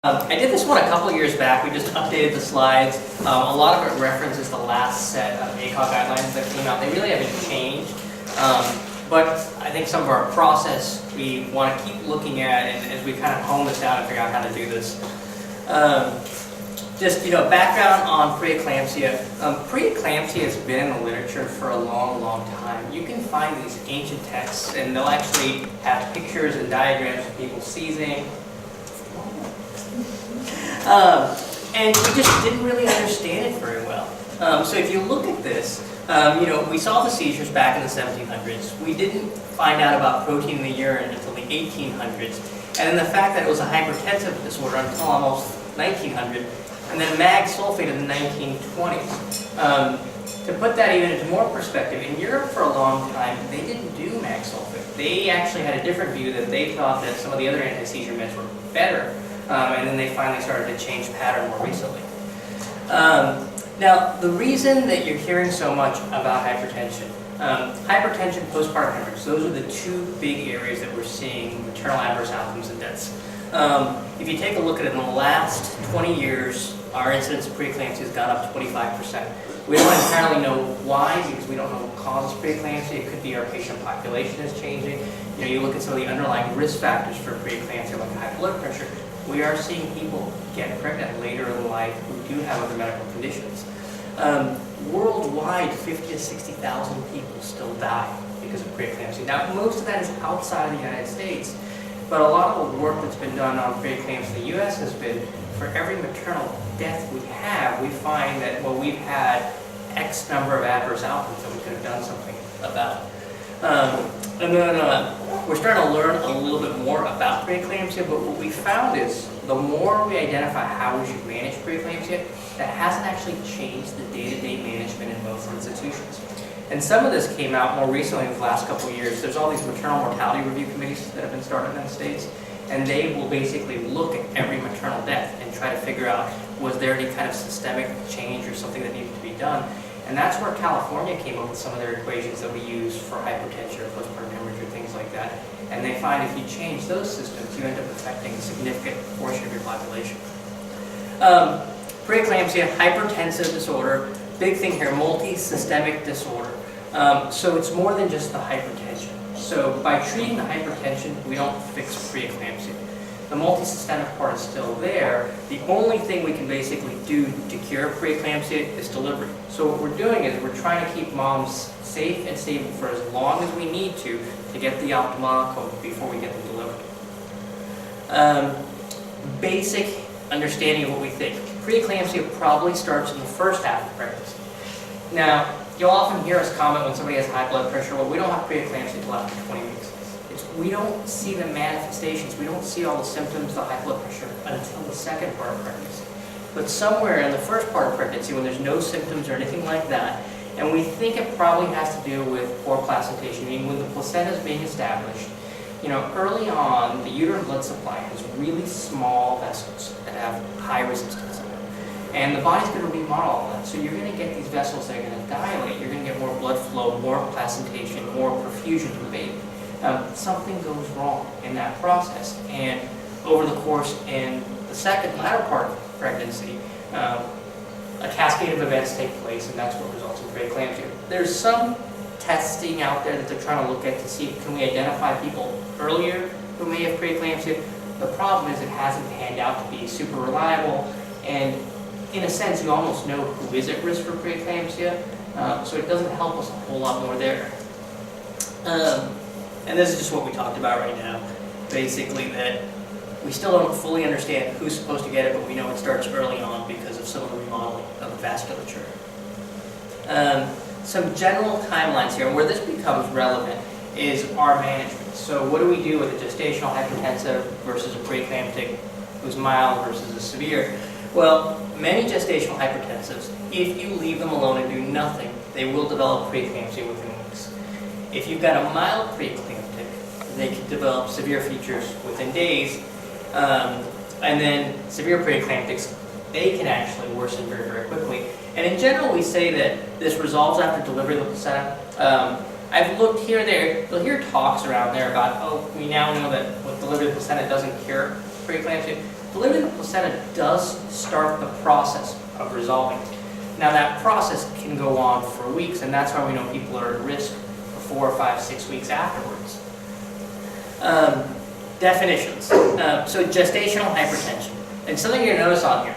I did this one a couple years back. We just updated the slides. A lot of it references the last set of ACOG guidelines that came out. They really haven't changed, but I think some of our process we want to keep looking at, and as we kind of hone this out and figure out how to do this. Background on preeclampsia. Preeclampsia has been in the literature for a long, long time. You can find these ancient texts, and they'll actually have pictures and diagrams of people seizing. And we just didn't really understand it very well. So if you look at this, we saw the seizures back in the 1700s. We didn't find out about protein in the urine until the 1800s. And then the fact that it was a hypertensive disorder until almost 1900, and then mag sulfate in the 1920s. To put that even into more perspective, in Europe for a long time, they didn't do mag sulfate. They actually had a different view that they thought that some of the other anti-seizure meds were better. And then they finally started to change pattern more recently. Now, the reason that you're hearing so much about hypertension, postpartum hemorrhage, those are the two big areas that we're seeing maternal adverse outcomes and deaths. If you take a look at it in the last 20 years, our incidence of preeclampsia has gone up 25%. We don't entirely know why, because we don't know what causes preeclampsia. It could be our patient population is changing. You look at some of the underlying risk factors for preeclampsia, like high blood pressure. We are seeing people get pregnant later in life who do have other medical conditions. Worldwide, 50 to 60,000 people still die because of preeclampsia. Now, most of that is outside of the United States, but a lot of the work that's been done on preeclampsia in the U.S. has been, for every maternal death we have, we find that, we've had X number of adverse outcomes that we could have done something about. And then we're starting to learn a little bit more about preeclampsia, but what we found is the more we identify how we should manage preeclampsia, that hasn't actually changed the day-to-day management in most institutions. And some of this came out more recently in the last couple of years. There's all these maternal mortality review committees that have been started in the States, and they will basically look at every maternal death and try to figure out, was there any kind of systemic change or something that needed to be done? And that's where California came up with some of their equations that we use for hypertension or postpartum hemorrhage or things like that. And they find if you change those systems, you end up affecting a significant portion of your population. Preeclampsia, hypertensive disorder, big thing here, multi-systemic disorder. So it's more than just the hypertension. So by treating the hypertension, we don't fix preeclampsia. The multisystemic part is still there. The only thing we can basically do to cure preeclampsia is delivery. So what we're doing is we're trying to keep moms safe and stable for as long as we need to get the optimal outcome before we get them delivered. Basic understanding of what we think. Preeclampsia probably starts in the first half of pregnancy. Now, you'll often hear us comment when somebody has high blood pressure, well, we don't have preeclampsia until after 20 weeks. We don't see the manifestations, we don't see all the symptoms of the high blood pressure until the second part of pregnancy. But somewhere in the first part of pregnancy, when there's no symptoms or anything like that, and we think it probably has to do with poor placentation, meaning when the placenta is being established, early on, the uterine blood supply has really small vessels that have high resistance in them. And the body's going to remodel all that. So you're going to get these vessels that are going to dilate, you're going to get more blood flow, more placentation, more perfusion to the baby. Something goes wrong in that process, and over the course in the latter part of pregnancy, a cascade of events take place, and that's what results in preeclampsia. There's some testing out there that they're trying to look at to see can we identify people earlier who may have preeclampsia. The problem is it hasn't panned out to be super reliable, and in a sense you almost know who is at risk for preeclampsia, so it doesn't help us a whole lot more there. And this is just what we talked about right now. Basically that we still don't fully understand who's supposed to get it, but we know it starts early on because of some of the remodeling of the vasculature. Some general timelines here, and where this becomes relevant is our management. So what do we do with a gestational hypertensive versus a preeclamptic who's mild versus a severe? Well, many gestational hypertensives, if you leave them alone and do nothing, they will develop preeclampsia within weeks. If you've got a mild preeclamptic, they can develop severe features within days, and then severe preeclamptics, they can actually worsen very, very quickly. And in general, we say that this resolves after delivery of the placenta. I've looked here and there, you'll hear talks around there about, we now know that with delivery of the placenta it doesn't cure preeclampsia. delivering the placenta does start the process of resolving. Now that process can go on for weeks, and that's why we know people are at risk for 4, 5, 6 weeks afterwards. Definitions. So gestational hypertension. And something you're going to notice on here,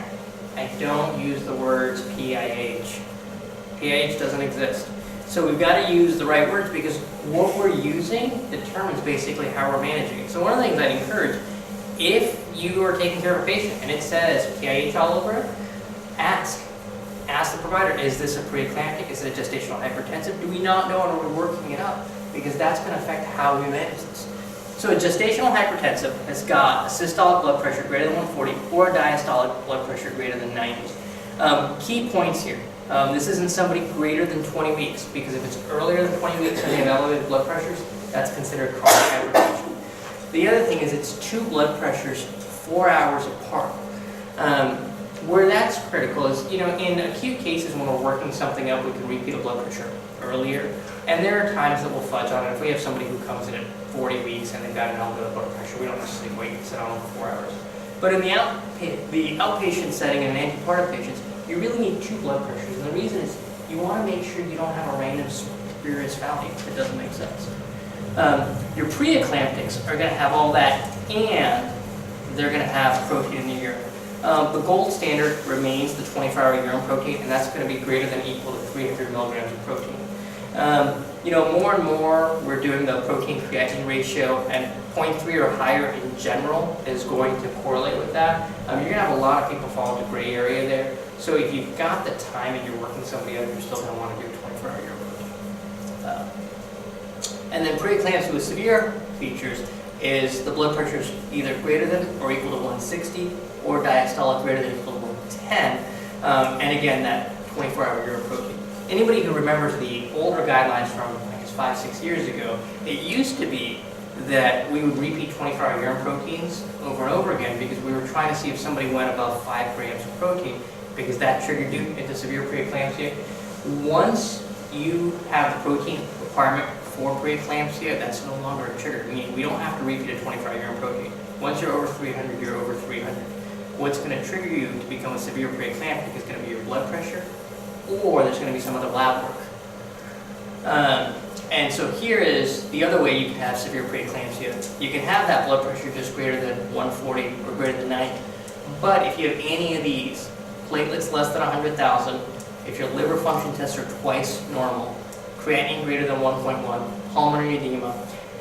I don't use the words PIH. PIH doesn't exist. So we've got to use the right words because what we're using determines basically how we're managing it. So one of the things I'd encourage, if you are taking care of a patient and it says PIH all over it, ask the provider, is this a preeclamptic? Is it a gestational hypertensive? Do we not know and are we working it up? Because that's going to affect how we manage this. So a gestational hypertensive has got a systolic blood pressure greater than 140 or a diastolic blood pressure greater than 90. Key points here. This isn't somebody greater than 20 weeks, because if it's earlier than 20 weeks and they have elevated blood pressures, that's considered chronic hypertension. The other thing is it's 2 blood pressures 4 hours apart. Where that's critical is, in acute cases when we're working something up, we can repeat a blood pressure earlier. And there are times that we'll fudge on it. If we have somebody who comes in at 40 weeks and they've got an elevated blood pressure, we don't necessarily wait and sit on them for 4 hours. But in the outpatient setting and in antepartum patients, you really need 2 blood pressures. And the reason is you want to make sure you don't have a random spurious value. It doesn't make sense. Your preeclamptics are going to have all that, and they're going to have protein in the urine. The gold standard remains the 24-hour urine protein, and that's going to be greater than or equal to 300 milligrams of protein. More and more we're doing the protein creatinine ratio, and 0.3 or higher in general is going to correlate with that. You're going to have a lot of people fall into gray area there. So if you've got the time and you're working somebody up, you're still going to want to do a 24-hour urine protein. And then preeclampsia with severe features is the blood pressure is either greater than or equal to 160 or diastolic greater than or equal to 110. And again, that 24-hour urine protein. Anybody who remembers the older guidelines from, I guess, 5, 6 years ago, it used to be that we would repeat 24-hour urine proteins over and over again because we were trying to see if somebody went above 5 grams of protein, because that triggered you into severe preeclampsia. Once you have the protein requirement for preeclampsia, that's no longer a trigger. Meaning we don't have to repeat a 24-hour urine protein. Once you're over 300, you're over 300. What's going to trigger you to become a severe preeclamptic is going to be your blood pressure, or there's going to be some other lab work. And so here is the other way you can have severe preeclampsia. You can have that blood pressure just greater than 140 or greater than 90. But if you have any of these, platelets less than 100,000, if your liver function tests are twice normal, creatinine greater than 1.1, pulmonary edema,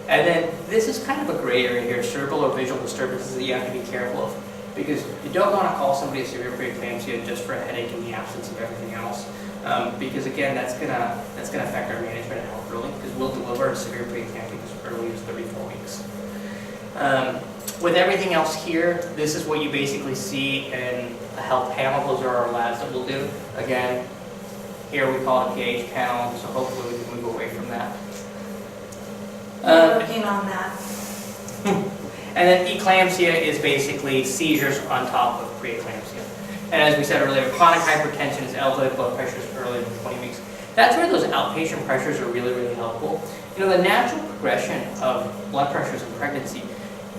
and then this is kind of a gray area here, cerebral or visual disturbances that you have to be careful of. Because you don't want to call somebody a severe preeclampsia just for a headache in the absence of everything else. Because again, that's gonna affect our management and health early, because we'll deliver a severe preeclampsia as early as 34 weeks. With everything else here, this is what you basically see in the health panel. Those are our labs that we'll do. Again, here we call it a pH panel, so hopefully we can move away from that. Working on that. And then eclampsia is basically seizures on top of preeclampsia. And as we said earlier, chronic hypertension is elevated blood pressures earlier than 20 weeks. That's where those outpatient pressures are really, really helpful. The natural progression of blood pressures in pregnancy,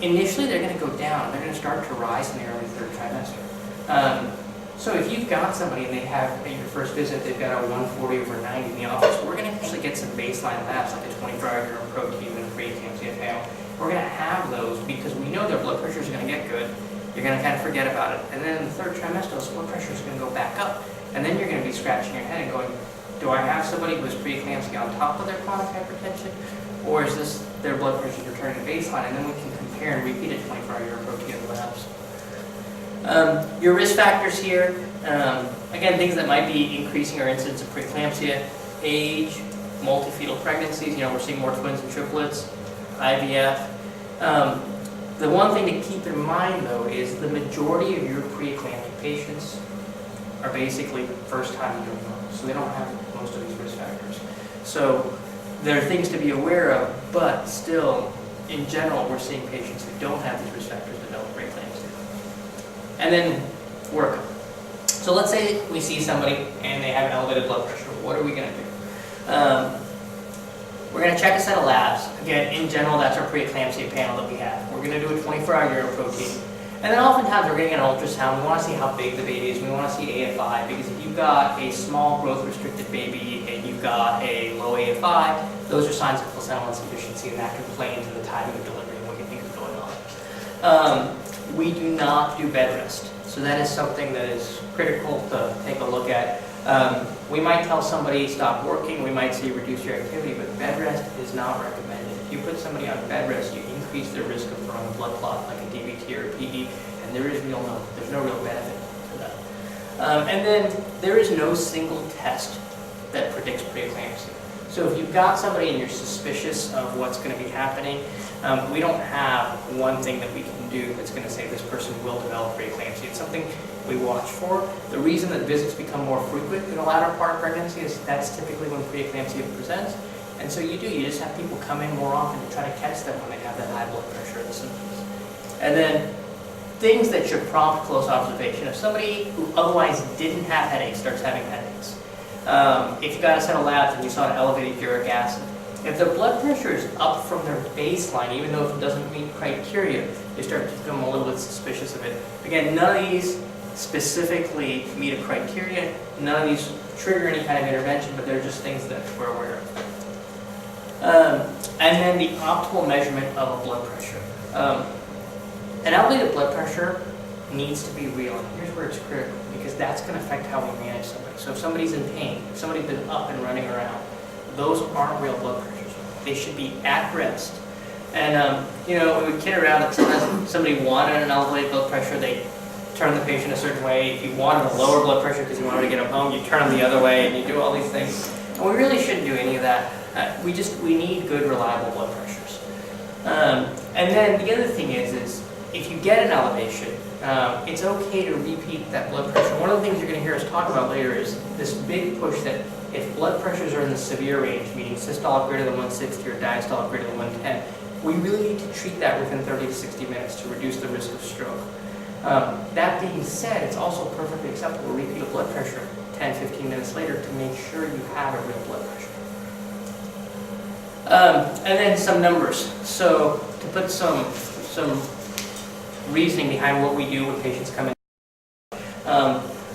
initially they're going to go down. They're going to start to rise in the early 3rd trimester. So if you've got somebody and they have, at your first visit, they've got a 140 over 90 in the office, we're going to actually get some baseline labs like a 24-hour urine protein and a preeclampsia panel. We're going to have those because we know their blood pressures are going to get good. You're going to kind of forget about it. And then in the 3rd trimester, those blood pressures are going to go back up. And then you're going to be scratching your head and going, do I have somebody who has preeclampsia on top of their chronic hypertension? Or is this their blood pressure returning to baseline? And then we can compare and repeat a 24-hour urine protein in the labs. Your risk factors here, again, things that might be increasing our incidence of preeclampsia: age, multifetal pregnancies, we're seeing more twins and triplets, IVF. The one thing to keep in mind, though, is the majority of your preeclamptic patients are basically first-time doing well, so they don't have most of these risk factors. So there are things to be aware of, but still, in general, we're seeing patients who don't have these risk factors develop preeclampsia. And then workup. So let's say we see somebody and they have elevated blood pressure. What are we going to do? We're going to check a set of labs. Again, in general, that's our preeclampsia panel that we have. We're going to do a 24-hour urine protein. And then oftentimes we're getting an ultrasound. We want to see how big the baby is. We want to see AFI, because if you've got a small growth restricted baby and you've got a low AFI, those are signs of placental insufficiency, and that can play into the timing of delivery and what you think is going on. We do not do bed rest. So that is something that is critical to take a look at. We might tell somebody stop working, we might say reduce your activity, but bed rest is not recommended. If you put somebody on bed rest, you increase their risk of throwing a blood clot like a DVT or a PE, and there's no real benefit to that. And then there is no single test that predicts preeclampsia. So if you've got somebody and you're suspicious of what's going to be happening, we don't have one thing that we can do that's going to say this person will develop preeclampsia. It's something we watch for. The reason that visits become more frequent in the latter part of pregnancy is that's typically when preeclampsia presents. And so you just have people come in more often to try to catch them when they have that high blood pressure or the symptoms. And then things that should prompt close observation. If somebody who otherwise didn't have headaches starts having headaches, if you got a set of labs and you saw an elevated uric acid, if their blood pressure is up from their baseline, even though if it doesn't meet criteria, they start to become a little bit suspicious of it. Again, none of these specifically meet a criteria. None of these trigger any kind of intervention, but they're just things that we're aware of. And then the optimal measurement of a blood pressure. An elevated blood pressure needs to be real. And here's where it's critical, because that's going to affect how we manage somebody. So if somebody's in pain, if somebody's been up and running around, those aren't real blood pressures. They should be at rest. And, we would kid around that sometimes somebody wanted an elevated blood pressure, they turn the patient a certain way. If you wanted a lower blood pressure because you wanted to get them home, you turn them the other way and you do all these things. And we really shouldn't do any of that. We need good, reliable blood pressures. And then the other thing is if you get an elevation, it's okay to repeat that blood pressure. One of the things you're going to hear us talk about later is this big push that if blood pressures are in the severe range, meaning systolic greater than 160 or diastolic greater than 110, we really need to treat that within 30 to 60 minutes to reduce the risk of stroke. That being said, it's also perfectly acceptable to repeat a blood pressure 10, 15 minutes later to make sure you have a real blood pressure. And then some numbers. So to put some reasoning behind what we do when patients come in.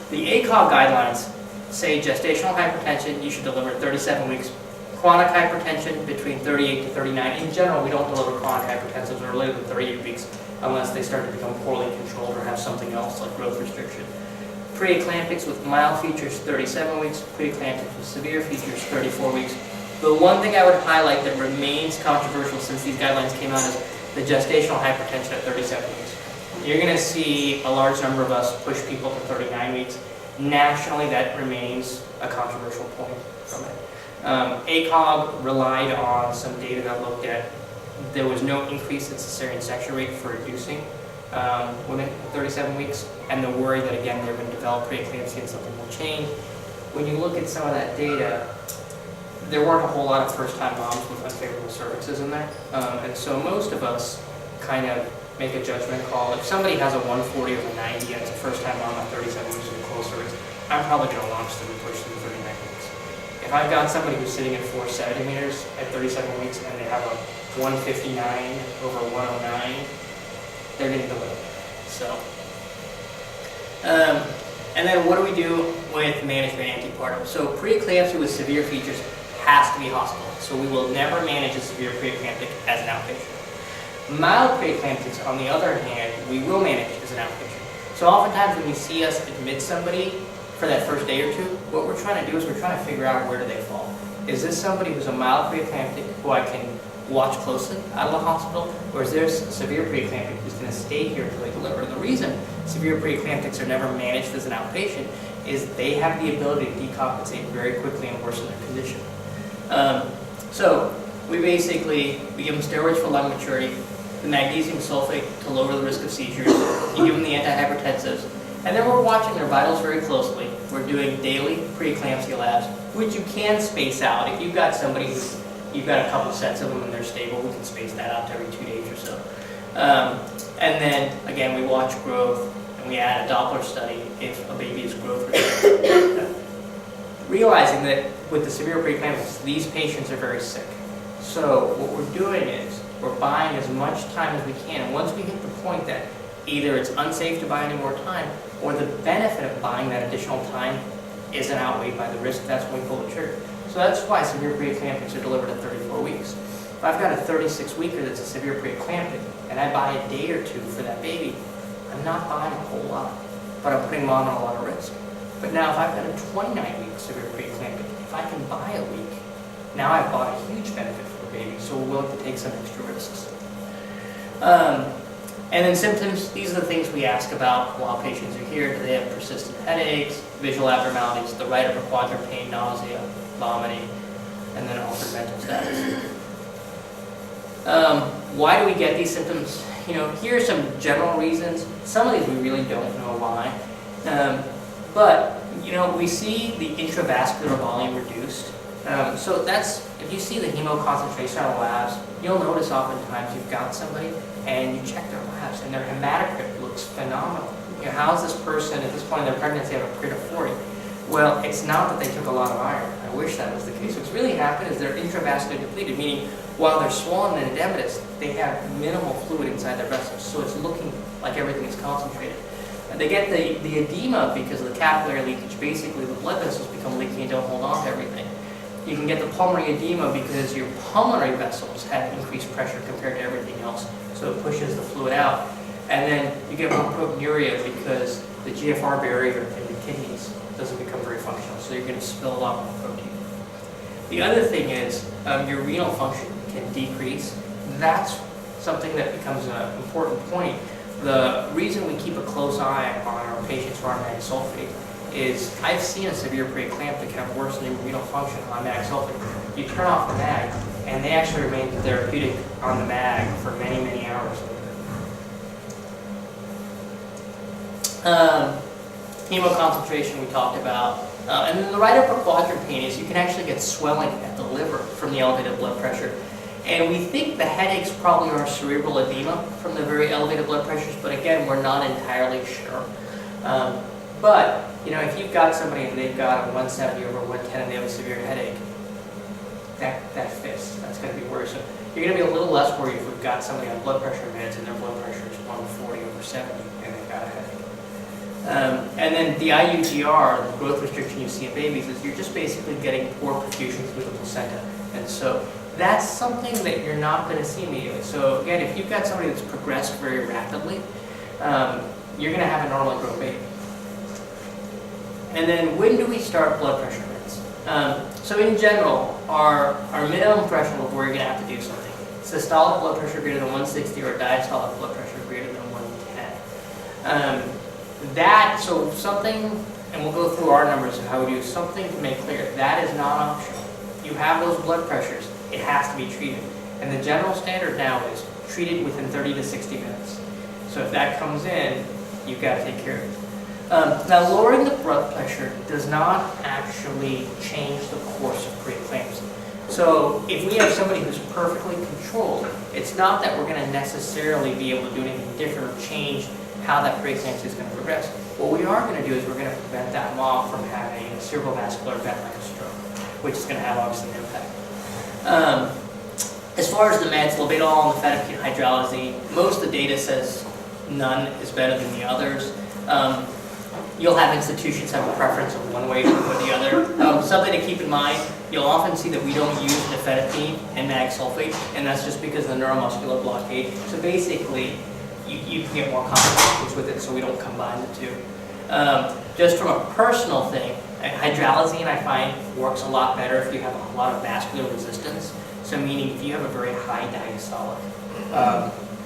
The ACOG guidelines say gestational hypertension, you should deliver 37 weeks. Chronic hypertension between 38 to 39. In general, we don't deliver chronic hypertensives earlier than 38 weeks unless they start to become poorly controlled or have something else like growth restriction. Preeclamptics with mild features, 37 weeks. Preeclamptics with severe features, 34 weeks. The one thing I would highlight that remains controversial since these guidelines came out is the gestational hypertension at 37 weeks. You're going to see a large number of us push people to 39 weeks. Nationally, that remains a controversial point from it. ACOG relied on some data that looked at there was no increase in cesarean section rate for reducing women at 37 weeks, and the worry that, again, they're going to develop preeclampsia and something will change. When you look at some of that data, there weren't a whole lot of first-time moms with unfavorable cervixes in there, and so most of us kind of make a judgment call. If somebody has a 140 over 90 and it's a first-time mom at 37 weeks with a closed cervix, I'm probably going to launch them and push them to 39 weeks. If I've got somebody who's sitting at 4 centimeters at 37 weeks and they have a 159 over 109, they're going to deliver. So, and then what do we do with management antepartum? So preeclampsia with severe features has to be hospitalized. So we will never manage a severe preeclamptic as an outpatient. Mild preeclamptics, on the other hand, we will manage as an outpatient. So oftentimes when you see us admit somebody for that first day or two, what we're trying to do is we're trying to figure out where do they fall. Is this somebody who's a mild preeclamptic who I can watch closely out of the hospital, or is there a severe preeclamptic who's going to stay here until they deliver? And the reason severe preeclamptics are never managed as an outpatient is they have the ability to decompensate very quickly and worsen their condition. So we give them steroids for lung maturity, the magnesium sulfate to lower the risk of seizures, you give them the antihypertensives, and then we're watching their vitals very closely. We're doing daily preeclampsia labs, which you can space out. If you've got somebody you've got a couple sets of them and they're stable, we can space that out to every 2 days or so. And then, again, we watch growth, and we add a Doppler study if a baby is growth restricted. Realizing that with the severe preeclampsia, these patients are very sick. So what we're doing is we're buying as much time as we can. And once we hit the point that either it's unsafe to buy any more time, or the benefit of buying that additional time isn't outweighed by the risk. That's when we pull the trigger. So that's why severe preeclampias are delivered at 34 weeks. If I've got a 36-weeker that's a severe preeclamptic, and I buy a day or two for that baby, I'm not buying a whole lot, but I'm putting mom at a lot of risk. But now if I've got a 29-week severe preeclamptic, if I can buy a week, now I've bought a huge benefit for the baby, so we're willing to take some extra risks. And then symptoms, these are the things we ask about while patients are here. Do they have persistent headaches, visual abnormalities, the right upper quadrant pain, nausea, vomiting, and then altered mental status. Why do we get these symptoms? Here are some general reasons. Some of these we really don't know why. But we see the intravascular volume reduced. So that's, if you see the hemo concentration on labs, you'll notice oftentimes you've got somebody and you check their labs and their hematocrit looks phenomenal. How's this person at this point in their pregnancy have a crit of 40? Well, it's not that they took a lot of iron. I wish that was the case. What's really happened is they're intravascularly depleted, meaning while they're swollen and edematous, they have minimal fluid inside their vessels, so it's looking like everything is concentrated. And they get the edema because of the capillary leakage. Basically, the blood vessels become leaky and don't hold on to everything. You can get the pulmonary edema because your pulmonary vessels have increased pressure compared to everything else, so it pushes the fluid out. And then you get more proteinuria because the GFR barrier in the kidneys doesn't become very functional, so you're going to spill a lot more protein. The other thing is your renal function can decrease. That's something that becomes an important point. The reason we keep a close eye on our patients who are on mag sulfate is I've seen a severe preeclamptic have worsening renal function on mag sulfate. You turn off the mag, and they actually remain therapeutic on the mag for many, many hours. Hemo concentration we talked about. And then the right upper quadrant pain is you can actually get swelling at the liver from the elevated blood pressure. And we think the headaches probably are cerebral edema from the very elevated blood pressures, but again, we're not entirely sure. But if you've got somebody and they've got a 170 over 110 and they have a severe headache, that fits. That's going to be worrisome. You're going to be a little less worried if we've got somebody on blood pressure meds and their blood pressure is 140 over 70 and they've got a headache. And then the IUGR, the growth restriction you see in babies, is you're just basically getting poor perfusion through the placenta. And so that's something that you're not going to see immediately. So again, if you've got somebody that's progressed very rapidly, you're going to have a normally grown baby. And then when do we start blood pressure meds? So in general, our minimum threshold of where you're going to have to do something. Systolic blood pressure greater than 160 or diastolic blood pressure greater than 110. So something, and we'll go through our numbers of how we do something to make clear, that is not optional. You have those blood pressures, it has to be treated. And the general standard now is treated within 30 to 60 minutes. So if that comes in, you've got to take care of it. Now, lowering the blood pressure does not actually change the course of preeclampsia. So if we have somebody who's perfectly controlled, it's not that we're going to necessarily be able to do anything different or change how that preeclampsia is going to progress. What we are going to do is we're going to prevent that mom from having a cerebrovascular event like a stroke, which is going to have obviously an impact. As far as the meds, labetalol, nifedipine, hydralazine, most of the data says none is better than the others. You'll have institutions have a preference of one way or the other. Something to keep in mind, you'll often see that we don't use nifedipine and mag sulfate, and that's just because of the neuromuscular blockade. So basically, you can get more complications with it, so we don't combine the two. Just from a personal thing, hydralazine I find works a lot better if you have a lot of vascular resistance. So meaning if you have a very high diastolic,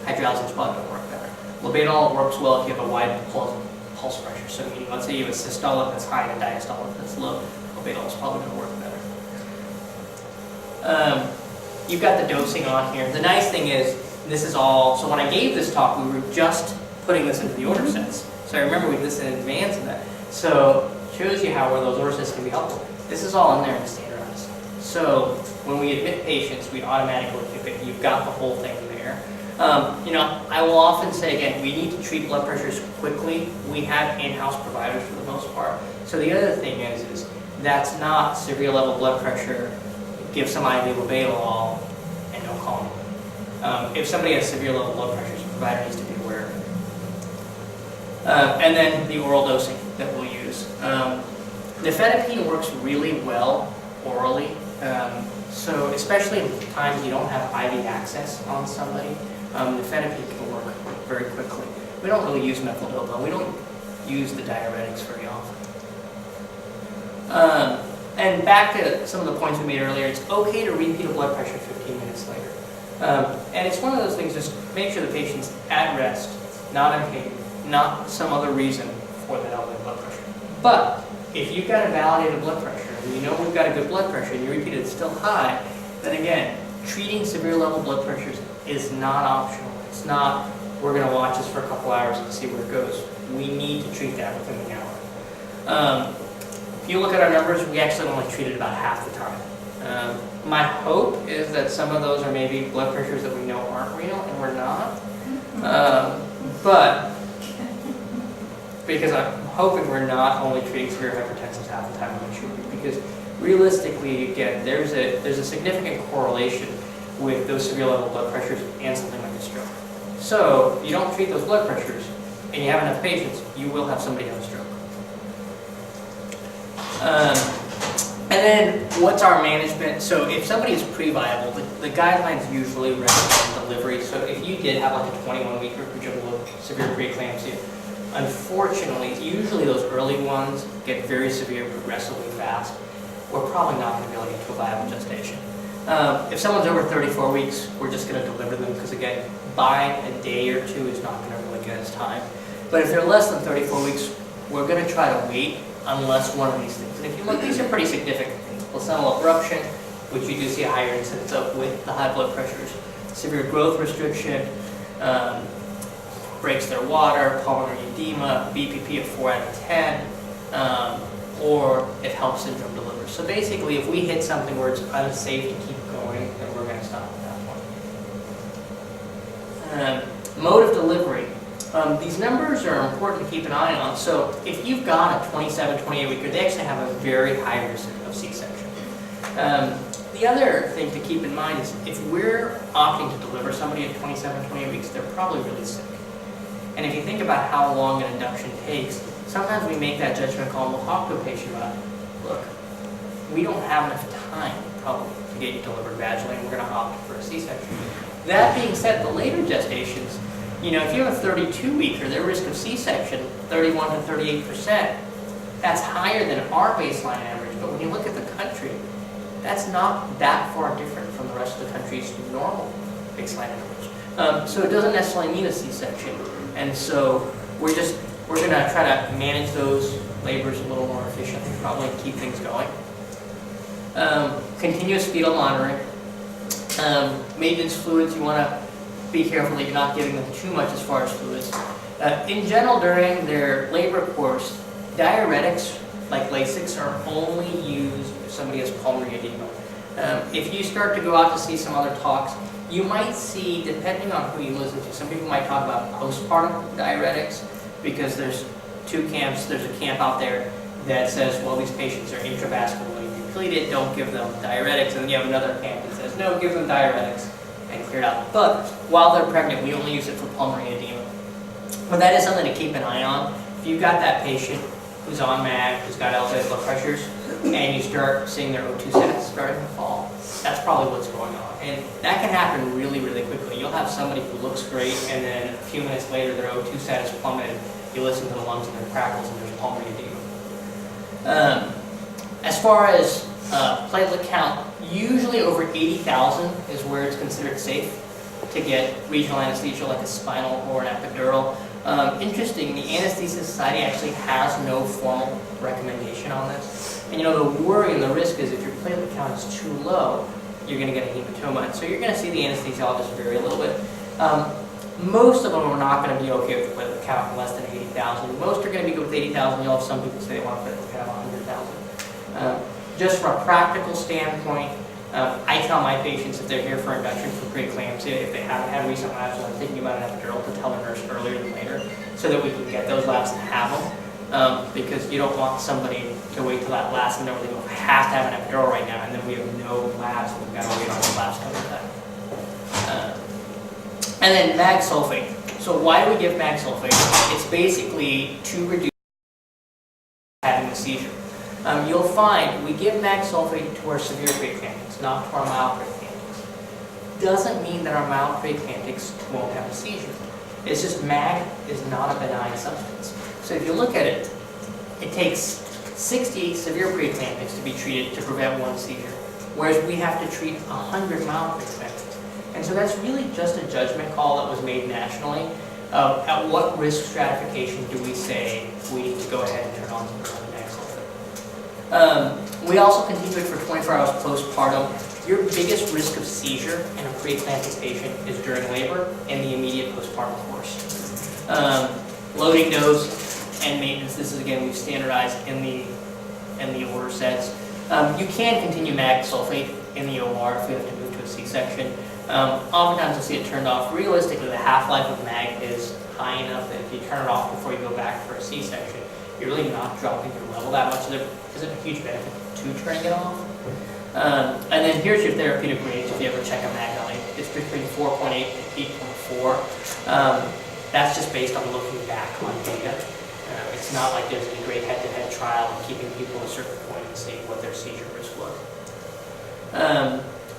hydralazine is probably going to work better. Labetalol works well if you have a wide pulse pressure. So meaning, let's say you have a systolic that's high and a diastolic that's low, labetalol is probably going to work better. You've got the dosing on here. The nice thing is, this is all, so when I gave this talk, we were just putting this into the order sets. So I remember we listened in advance of that. So it shows you how where those order sets can be helpful. This is all in there and standardized. So when we admit patients, we automatically keep it. You've got the whole thing there. I will often say, again, we need to treat blood pressures quickly. We have in-house providers for the most part. So the other thing is that's not severe level blood pressure, give some IV labetalol, and don't call me. If somebody has severe level blood pressure, the provider needs to be aware of it. And then the oral dosing that we'll use. Nifedipine works really well orally, so especially in times you don't have IV access on somebody, nifedipine can work very quickly. We don't really use methyldopa. We don't use the diuretics very often. And back to some of the points we made earlier, it's okay to repeat a blood pressure 15 minutes later. And it's one of those things, just make sure the patient's at rest, not in pain, not some other reason for that elevated blood pressure. But if you've got a validated blood pressure, and you know we've got a good blood pressure, and you repeat it's still high, then again, treating severe level blood pressures is not optional. It's not, we're going to watch this for a couple hours and see where it goes. We need to treat that within the hour. If you look at our numbers, we actually only treated about half the time. My hope is that some of those are maybe blood pressures that we know aren't real, and we're not. But because I'm hoping we're not only treating severe hypertensives half the time we should be, because realistically, again, there's a significant correlation with those severe level blood pressures and something like a stroke. So if you don't treat those blood pressures and you have enough patients, you will have somebody have a stroke. And then what's our management? So if somebody is pre-viable, the guidelines usually recommend delivery. So if you did have like a 21-week reproducible severe preeclampsia, unfortunately, usually those early ones get very severe progressively fast. We're probably not going to be able to get to a viable gestation. If someone's over 34 weeks, we're just going to deliver them because, again, by a day or two is not going to really get us time. But if they're less than 34 weeks, we're going to try to wait unless one of these things. And if you look, these are pretty significant things. Placental abruption, which you do see a higher incidence of with the high blood pressures. Severe growth restriction, breaks their water, pulmonary edema, BPP of 4 out of 10, or if HELLP syndrome delivers. So basically, if we hit something where it's unsafe to keep going, then we're going to stop at that point. Mode of delivery. These numbers are important to keep an eye on. So if you've got a 27, 28 weeker, they actually have a very high risk of C-section. The other thing to keep in mind is if we're opting to deliver somebody at 27, 28 weeks, they're probably really sick. And if you think about how long an induction takes, sometimes we make that judgment call and we'll talk to a patient about, look, we don't have enough time probably to get you delivered vaginally and we're going to opt for a C-section. That being said, the later gestations, you know, if you have a 32-weeker, their risk of C-section, 31 to 38%, that's higher than our baseline average. But when you look at the country, that's not that far different from the rest of the country's normal baseline average. So it doesn't necessarily mean a C-section. And so we're going to try to manage those labors a little more efficiently, probably keep things going. Continuous fetal monitoring. Maintenance fluids, you want to be careful that you're not giving them too much as far as fluids. In general, during their labor course, diuretics like Lasix are only used if somebody has pulmonary edema. If you start to go out to see some other talks, you might see, depending on who you listen to, some people might talk about postpartum diuretics because there's two camps. There's a camp out there that says, well, these patients are intravascularly depleted, don't give them diuretics. And then you have another camp that says, no, give them diuretics and clear it out. But while they're pregnant, we only use it for pulmonary edema. But that is something to keep an eye on. If you've got that patient who's on MAG, who's got elevated blood pressures, and you start seeing their O2 sats starting to fall, that's probably what's going on. And that can happen really, really quickly. You'll have somebody who looks great, and then a few minutes later, their O2 sat is plummeted. You listen to the lungs and their crackles, and there's pulmonary edema. As far as platelet count, usually over 80,000 is where it's considered safe to get regional anesthesia like a spinal or an epidural. Interesting, the Anesthesia Society actually has no formal recommendation on this. And you know, the worry and the risk is if your platelet count is too low, you're going to get a hematoma. And so you're going to see the anesthesiologist vary a little bit. Most of them are not going to be okay with the platelet count less than 80,000. Most are going to be good with 80,000. You'll have some people say they want a platelet count of 100,000. Just from a practical standpoint, I tell my patients if they're here for induction for preeclampsia, if they haven't had recent labs and are thinking about an epidural, to tell the nurse earlier than later so that we can get those labs and have them. Because you don't want somebody to wait till that last minute where they go, I have to have an epidural right now, and then we have no labs and we've got to wait on the labs to come in. And then mag sulfate. So why do we give mag sulfate? It's basically to reduce having a seizure. You'll find we give mag sulfate to our severe preeclamptics, not to our mild preeclamptics. Doesn't mean that our mild preeclamptics won't have a seizure. It's just mag is not a benign substance. So if you look at it, it takes 60 severe preeclamptics to be treated to prevent one seizure, whereas we have to treat 100 mild preeclamptics. And so that's really just a judgment call that was made nationally of at what risk stratification do we say we need to go ahead and turn on mag sulfate. We also continue it for 24 hours postpartum. Your biggest risk of seizure in a preeclamptic patient is during labor and the immediate postpartum course. Loading dose and maintenance, this is again we've standardized in the order sets. You can continue mag sulfate in the OR if we have to move to a C-section. Oftentimes you'll see it turned off. Realistically, the half-life of mag is high enough that if you turn it off before you go back for a C-section, you're really not dropping your level that much, so there isn't a huge benefit to turning it off. And then here's your therapeutic range if you ever check a mag value. It's between 4.8 and 8.4. That's just based on looking back on data. It's not like there's any great head-to-head trial of keeping people at a certain point and seeing what their seizure risk was.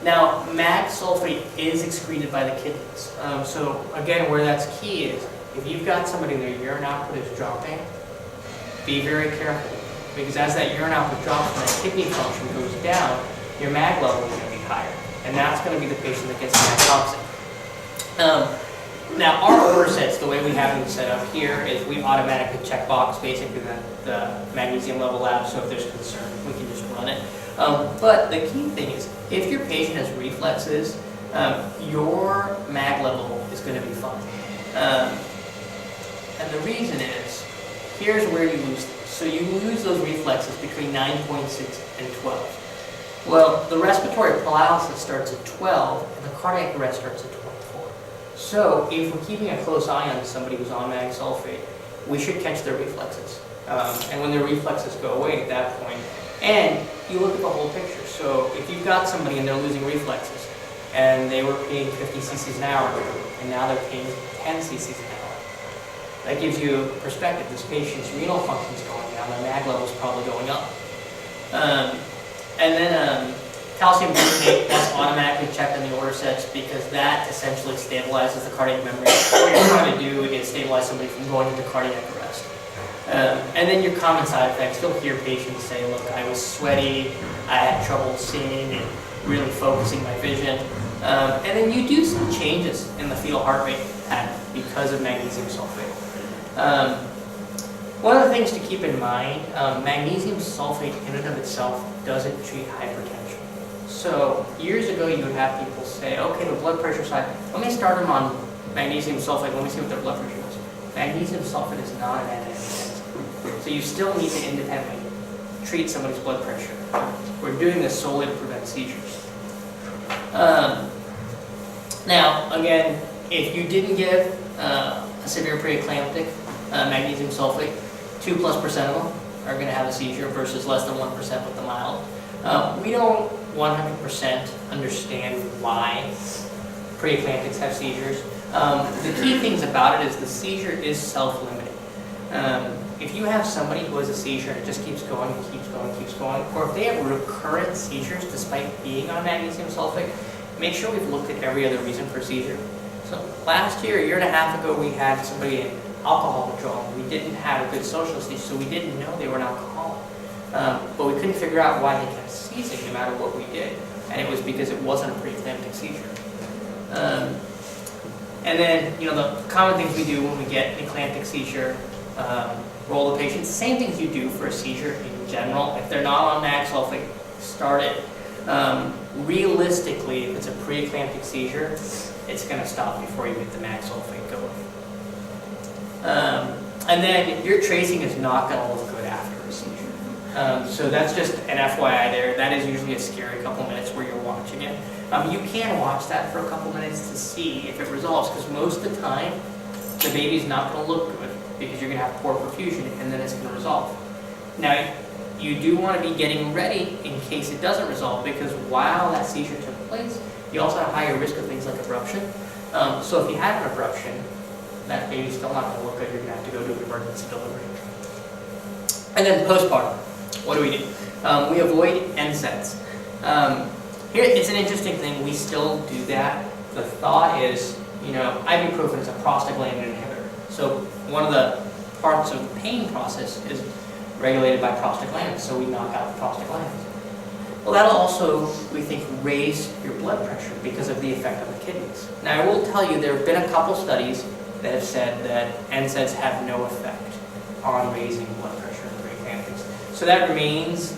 Now, mag sulfate is excreted by the kidneys. So again, where that's key is, if you've got somebody their urine output is dropping, be very careful. Because as that urine output drops and that kidney function goes down, your mag level is going to be higher. And that's going to be the patient that gets mag toxic. Now, our order sets, the way we have them set up here, is we automatically check box basically the magnesium level lab, so if there's concern, we can just run it. But the key thing is, if your patient has reflexes, your mag level is going to be fine. And the reason is, here's where you lose things. So you lose those reflexes between 9.6 and 12. Well, the respiratory paralysis starts at 12, and the cardiac arrest starts at 24. So if we're keeping a close eye on somebody who's on mag sulfate, we should catch their reflexes. And when their reflexes go away at that point, and you look at the whole picture. So if you've got somebody and they're losing reflexes, and they were peeing 50 cc's an hour, and now they're peeing 10 cc's an hour, that gives you perspective. This patient's renal function's going down, their mag level's probably going up. And then calcium gluconate, that's automatically checked in the order sets because that essentially stabilizes the cardiac membrane. What you're trying to do is stabilize somebody from going into cardiac arrest. And then your common side effects, you'll hear patients say, look, I was sweaty, I had trouble seeing and really focusing my vision. And then you do some changes in the fetal heart rate pattern because of magnesium sulfate. One of the things to keep in mind, magnesium sulfate in and of itself doesn't treat hypertension. So years ago you would have people say, okay, the blood pressure side, let me start them on magnesium sulfate, let me see what their blood pressure is. Magnesium sulfate is not an antihypertensive. So you still need to independently treat somebody's blood pressure. We're doing this solely to prevent seizures. Now, again, if you didn't give a severe preeclamptic magnesium sulfate, 2+% of them are going to have a seizure versus less than 1% with the mild. We don't 100% understand why preeclamptics have seizures. The key things about it is the seizure is self-limiting. If you have somebody who has a seizure and it just keeps going, or if they have recurrent seizures despite being on magnesium sulfate, make sure we've looked at every other reason for seizure. So last year, a year and a half ago, we had somebody in alcohol withdrawal. We didn't have a good social seizure, so we didn't know they were an alcoholic. But we couldn't figure out why they kept seizing no matter what we did. And it was because it wasn't a preeclamptic seizure. And then, the common things we do when we get an eclamptic seizure, roll the patient. Same things you do for a seizure in general. If they're not on mag sulfate, start it. Realistically, if it's a preeclamptic seizure, it's going to stop before you get the mag sulfate going. And then your tracing is not going to look good after a seizure. So that's just an FYI there. That is usually a scary couple minutes where you're watching it. You can watch that for a couple minutes to see if it resolves, because most of the time, the baby's not going to look good because you're going to have poor perfusion, and then it's going to resolve. Now, you do want to be getting ready in case it doesn't resolve, because while that seizure took place, you also have higher risk of things like abruption. So if you had an abruption, that baby's still not going to look good. You're going to have to go to an emergency delivery. And then postpartum, what do? We avoid NSAIDs. Here, it's an interesting thing. We still do that. The thought is, ibuprofen is a prostaglandin inhibitor. So one of the parts of the pain process is regulated by prostaglandins, so we knock out the prostaglandins. Well, that'll also, we think, raise your blood pressure because of the effect on the kidneys. Now, I will tell you, there have been a couple studies that have said that NSAIDs have no effect on raising blood pressure in preeclampsia. So that remains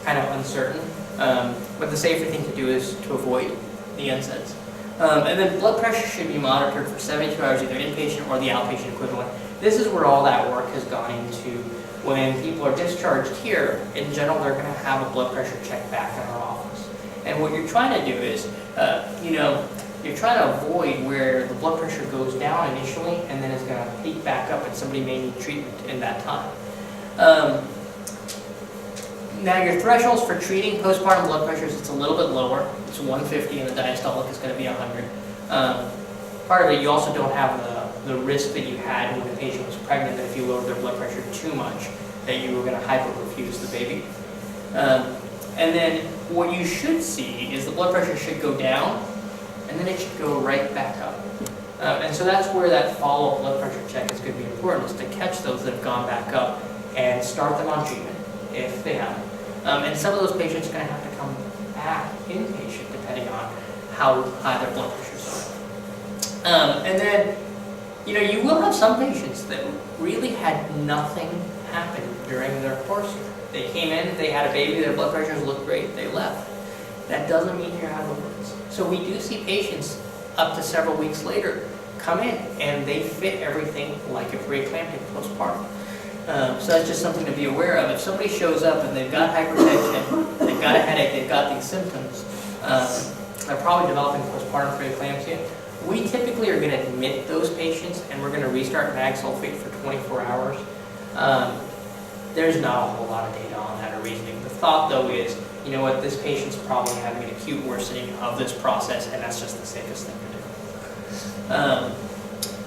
kind of uncertain, but the safer thing to do is to avoid the NSAIDs. And then blood pressure should be monitored for 72 hours, either inpatient or the outpatient equivalent. This is where all that work has gone into. When people are discharged here, in general, they're going to have a blood pressure check back in our office. And what you're trying to do is, you're trying to avoid where the blood pressure goes down initially and then is going to peak back up and somebody may need treatment in that time. Now your thresholds for treating postpartum blood pressures, it's a little bit lower. It's 150 and the diastolic is going to be 100. Part of it, you also don't have the risk that you had when the patient was pregnant, that if you lowered their blood pressure too much, that you were going to hyperperfuse the baby. And then what you should see is the blood pressure should go down, and then it should go right back up. And so that's where that follow-up blood pressure check is going to be important, is to catch those that have gone back up and start them on treatment if they haven't. And some of those patients are going to have to come back inpatient depending on how high their blood pressures are. And then, you will have some patients that really had nothing happen during their course here. They came in, they had a baby, their blood pressures looked great, they left. That doesn't mean you're out of the woods. So we do see patients up to several weeks later come in and they fit everything like a preeclamptic postpartum. So that's just something to be aware of. If somebody shows up and they've got hypertension, they've got a headache, they've got these symptoms, they're probably developing postpartum preeclampsia. We typically are going to admit those patients and we're going to restart mag sulfate for 24 hours. There's not a whole lot of data on that or reasoning. The thought, though, is, this patient's probably having an acute worsening of this process, and that's just the safest thing to do.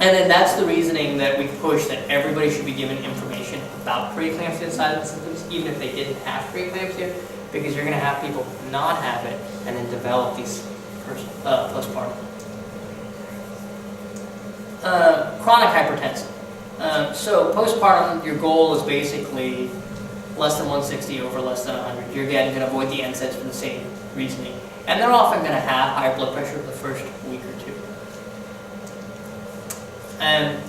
And then that's the reasoning that we push that everybody should be given information about preeclampsia side of the symptoms, even if they didn't have preeclampsia, because you're going to have people not have it and then develop these postpartum. Chronic hypertension. So postpartum, your goal is basically less than 160 over less than 100. You're again going to avoid the NSAIDs for the same reasoning. And they're often going to have higher blood pressure the first week or two. And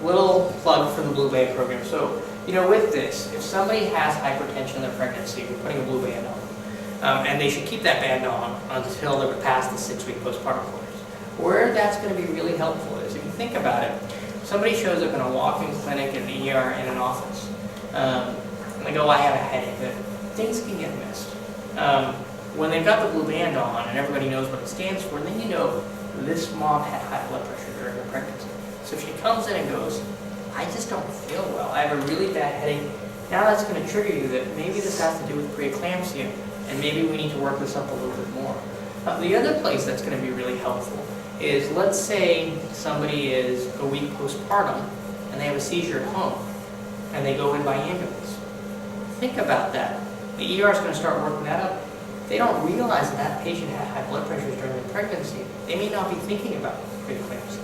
little plug for the Blue Band program. So, with this, if somebody has hypertension in their pregnancy, we're putting a blue band on them. And they should keep that band on until they're past the 6-week postpartum course. Where that's going to be really helpful is, if you think about it, somebody shows up in a walk-in clinic, in the ER, in an office, and they go, I have a headache, but things can get missed. When they've got the blue band on and everybody knows what it stands for, then this mom had high blood pressure during her pregnancy. So if she comes in and goes, I just don't feel well, I have a really bad headache, now that's going to trigger you that maybe this has to do with preeclampsia, and maybe we need to work this up a little bit more. The other place that's going to be really helpful is, let's say somebody is a week postpartum and they have a seizure at home and they go in by ambulance. Think about that. The ER is going to start working that up. They don't realize that patient had high blood pressures during their pregnancy. They may not be thinking about preeclampsia.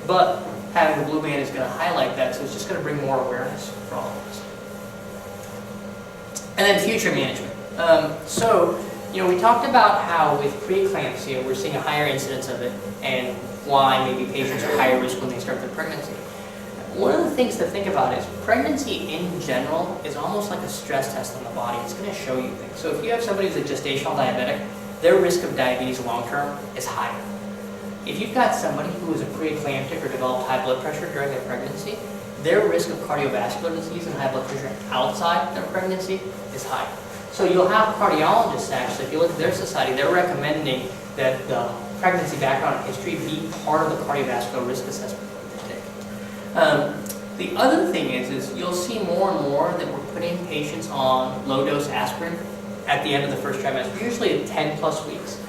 But having the blue band is going to highlight that, so it's just going to bring more awareness for all of us. And then future management. We talked about how with preeclampsia we're seeing a higher incidence of it and why maybe patients are higher risk when they start their pregnancy. One of the things to think about is pregnancy in general is almost like a stress test on the body. It's going to show you things. So if you have somebody who's a gestational diabetic, their risk of diabetes long term is higher. If you've got somebody who is a preeclamptic or developed high blood pressure during their pregnancy, their risk of cardiovascular disease and high blood pressure outside their pregnancy is higher. So you'll have cardiologists actually, if you look at their society, they're recommending that the pregnancy background and history be part of the cardiovascular risk assessment that they take. The other thing is you'll see more and more that we're putting patients on low-dose aspirin at the end of the first trimester, usually at 10 plus weeks.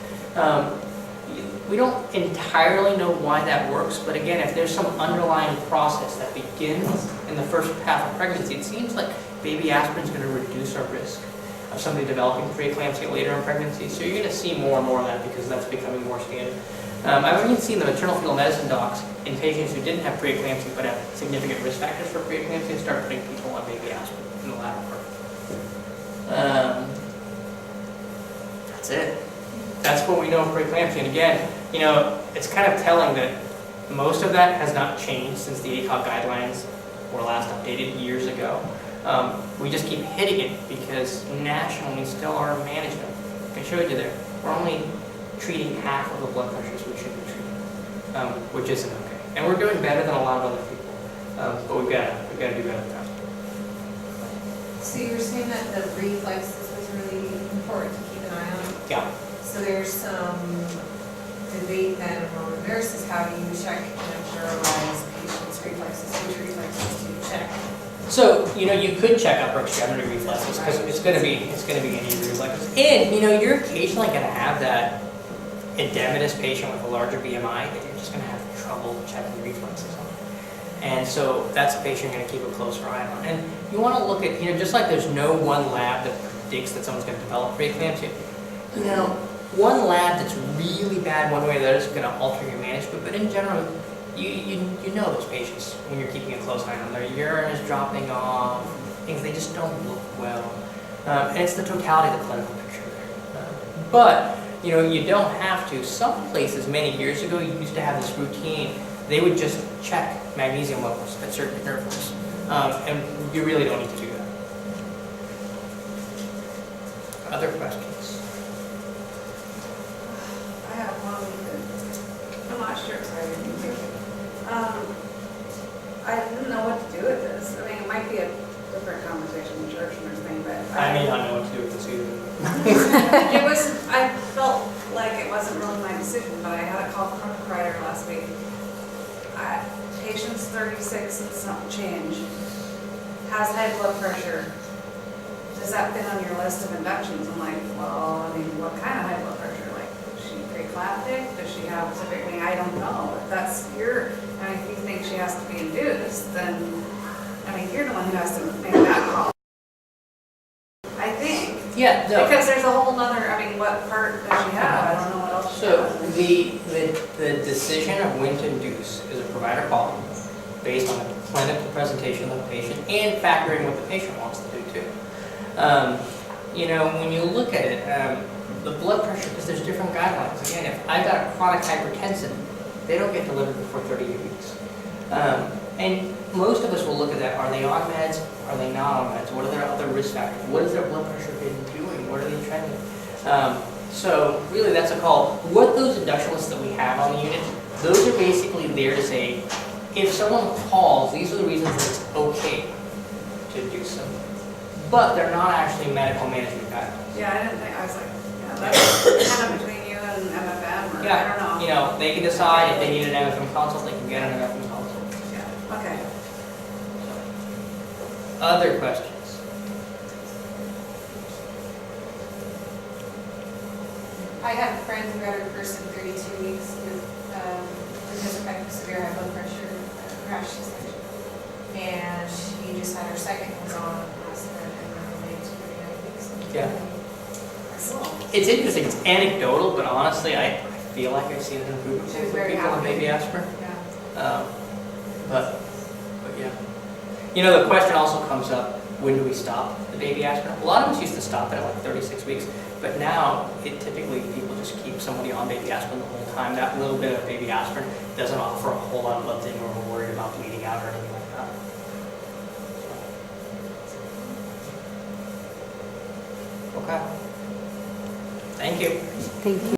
We don't entirely know why that works, but again, if there's some underlying process that begins in the first half of pregnancy, it seems like baby aspirin is going to reduce our risk of somebody developing preeclampsia later in pregnancy. So you're going to see more and more of that because that's becoming more standard. I've even seen the maternal fetal medicine docs in patients who didn't have preeclampsia but have significant risk factors for preeclampsia start putting people on baby aspirin in the latter part. That's it. That's what we know of preeclampsia. And again, you know, it's kind of telling that most of that has not changed since the ACOG guidelines were last updated years ago. We just keep hitting it because nationally we still are management. I showed you there. We're only treating half of the blood pressures we should be treating, which isn't okay. And we're doing better than a lot of other people, but we've got to do better than that. So you were saying that the reflexes was really important to keep an eye on? Yeah. So there's some debate then among the nurses, how do you check and neuralize patients' reflexes, which reflexes do you check? So, you know, you could check upper extremity reflexes because it's going to be any reflexes. And, you know, you're occasionally going to have that edematous patient with a larger BMI that you're just going to have trouble checking reflexes on. And so that's a patient you're going to keep a closer eye on. And you want to look at, you know, just like there's no one lab that predicts that someone's going to develop preeclampsia, you know, one lab that's really bad one way or the other is going to alter your management. But in general, you know those patients when you're keeping a close eye on them. Their urine is dropping off, things, they just don't look well. And it's the totality of the clinical picture there. But, you know, you don't have to. Some places many years ago, you used to have this routine. They would just check magnesium levels at certain intervals. And you really don't need to do that. Other questions? I have one. I'm not sure. Sorry. I didn't know what to do with this. I mean, it might be a different conversation with church nurse thing, but I may not know what to do with this either. I felt like it wasn't really my decision, but I had a call from a provider last week. Patient's 36 and some change, has high blood pressure. Does that fit on your list of inductions? I'm like, well, I mean, what kind of high blood pressure? Like, is she preeclamptic? Does she have typically, I don't know. If that's your, and if you think she has to be induced, then, I mean, you're the one who has to make that call. I think. Yeah, no. Because there's a whole nother, I mean, what part does she have? I don't know what else she So has. the decision of when to induce is a provider call based on the clinical presentation of the patient and factoring what the patient wants to do too. You know, when you look at it, the blood pressure, because there's different guidelines. Again, if I've got a chronic hypertension, they don't get delivered before 38 weeks. And most of us will look at that. Are they on meds? Are they not on meds? What are their other risk factors? What has their blood pressure been doing? What are they trending? So really that's a call. What those induction lists that we have on the unit, those are basically there to say, if someone calls, these are the reasons that it's okay to do so. But they're not actually medical management guidelines. Yeah, I didn't think, I was like, yeah, that's kind of between you and MFM, or I don't know. You know, they can decide if they need an MFM consult, they can get an MFM consult. Yeah, okay. Other questions? I have a friend who had her first in 32 weeks with severe high blood pressure, crash C-section. And she just had her second was on aspirin and remained 39 weeks. Yeah. Cool. It's interesting, it's anecdotal, but honestly, I feel like I've seen an improvement She was with very people on happy. baby aspirin. Yeah. But yeah. You know, the question also comes up, when do we stop the baby aspirin? A lot of us used to stop it at like 36 weeks, but now typically people just keep somebody on baby aspirin the whole time. That little bit of baby aspirin doesn't offer a whole lot of blood thinning or we're worried about bleeding out or anything like that. Okay. Thank you. Thank you.